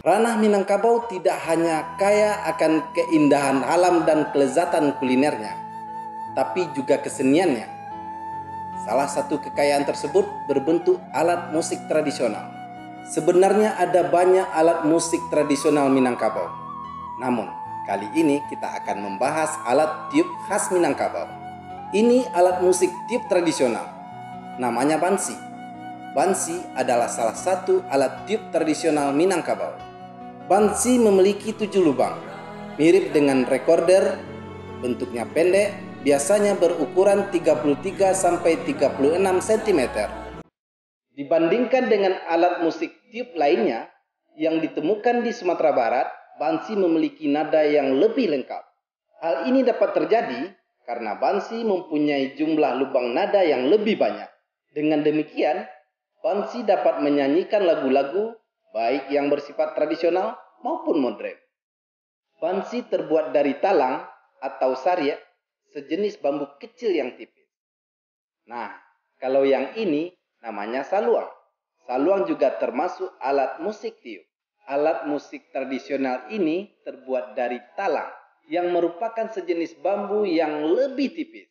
Ranah Minangkabau tidak hanya kaya akan keindahan alam dan kelezatan kulinernya, tapi juga keseniannya. Salah satu kekayaan tersebut berbentuk alat musik tradisional. Sebenarnya ada banyak alat musik tradisional Minangkabau. Namun, kali ini kita akan membahas alat tiup khas Minangkabau. Ini alat musik tiup tradisional. Namanya bansi. Bansi adalah salah satu alat tiup tradisional Minangkabau. Bansi memiliki 7 lubang, mirip dengan recorder, bentuknya pendek, biasanya berukuran 33-36 cm. Dibandingkan dengan alat musik tiup lainnya yang ditemukan di Sumatera Barat, bansi memiliki nada yang lebih lengkap. Hal ini dapat terjadi karena bansi mempunyai jumlah lubang nada yang lebih banyak. Dengan demikian, bansi dapat menyanyikan lagu-lagu baik yang bersifat tradisional maupun modern. Bansi terbuat dari talang atau sariak, sejenis bambu kecil yang tipis. Nah, kalau yang ini namanya saluang. Saluang juga termasuk alat musik tiup. Alat musik tradisional ini terbuat dari talang yang merupakan sejenis bambu yang lebih tipis.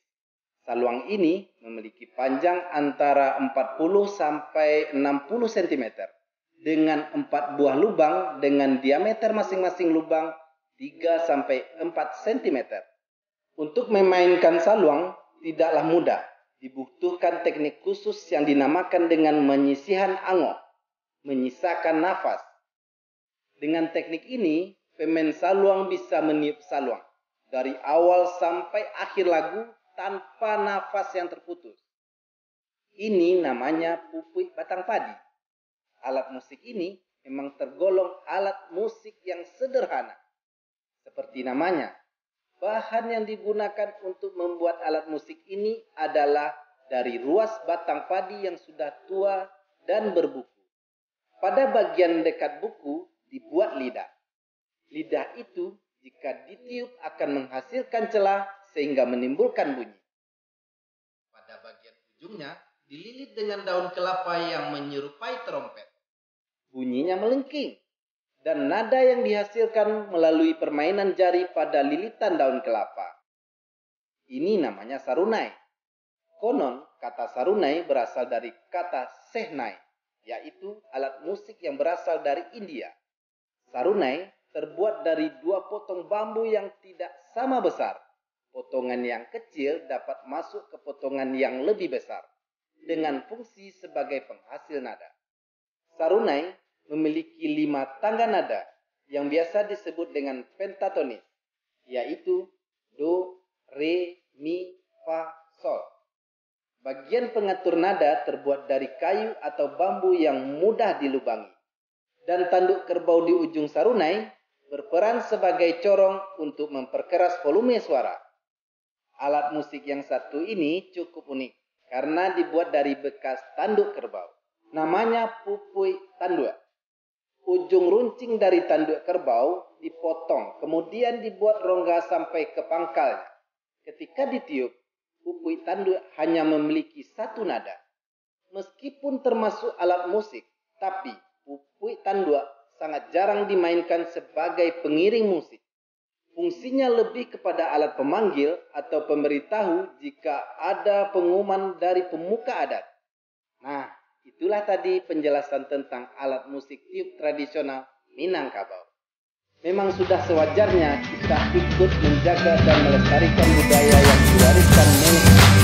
Saluang ini memiliki panjang antara 40 sampai 60 cm dengan 4 buah lubang dengan diameter masing-masing lubang 3 sampai 4 cm. Untuk memainkan saluang tidaklah mudah. Dibutuhkan teknik khusus yang dinamakan dengan menyisihan angok, menyisakan nafas. Dengan teknik ini, pemain saluang bisa meniup saluang dari awal sampai akhir lagu tanpa nafas yang terputus. Ini namanya pupui batang padi. Alat musik ini memang tergolong alat musik yang sederhana. Seperti namanya, bahan yang digunakan untuk membuat alat musik ini adalah dari ruas batang padi yang sudah tua dan berbuku. Pada bagian dekat buku dibuat lidah. Lidah itu jika ditiup akan menghasilkan celah sehingga menimbulkan bunyi. Pada bagian ujungnya dililit dengan daun kelapa yang menyerupai trompet. Bunyinya melengking dan nada yang dihasilkan melalui permainan jari pada lilitan daun kelapa. Ini namanya sarunai. Konon kata sarunai berasal dari kata sehnai, yaitu alat musik yang berasal dari India. Sarunai terbuat dari 2 potong bambu yang tidak sama besar. Potongan yang kecil dapat masuk ke potongan yang lebih besar dengan fungsi sebagai penghasil nada. Sarunai memiliki 5 tangga nada yang biasa disebut dengan pentatonis, yaitu do, re, mi, fa, sol. Bagian pengatur nada terbuat dari kayu atau bambu yang mudah dilubangi. Dan tanduk kerbau di ujung sarunai berperan sebagai corong untuk memperkeras volume suara. Alat musik yang satu ini cukup unik karena dibuat dari bekas tanduk kerbau. Namanya pupui tanduk. Ujung runcing dari tanduk kerbau dipotong, kemudian dibuat rongga sampai ke pangkalnya. Ketika ditiup, pupui tanduk hanya memiliki 1 nada. Meskipun termasuk alat musik, tapi pupui tanduk sangat jarang dimainkan sebagai pengiring musik. Fungsinya lebih kepada alat pemanggil atau pemberitahu jika ada pengumuman dari pemuka adat. Nah, itulah tadi penjelasan tentang alat musik tiup tradisional Minangkabau. Memang sudah sewajarnya kita ikut menjaga dan melestarikan budaya yang diwariskan nenek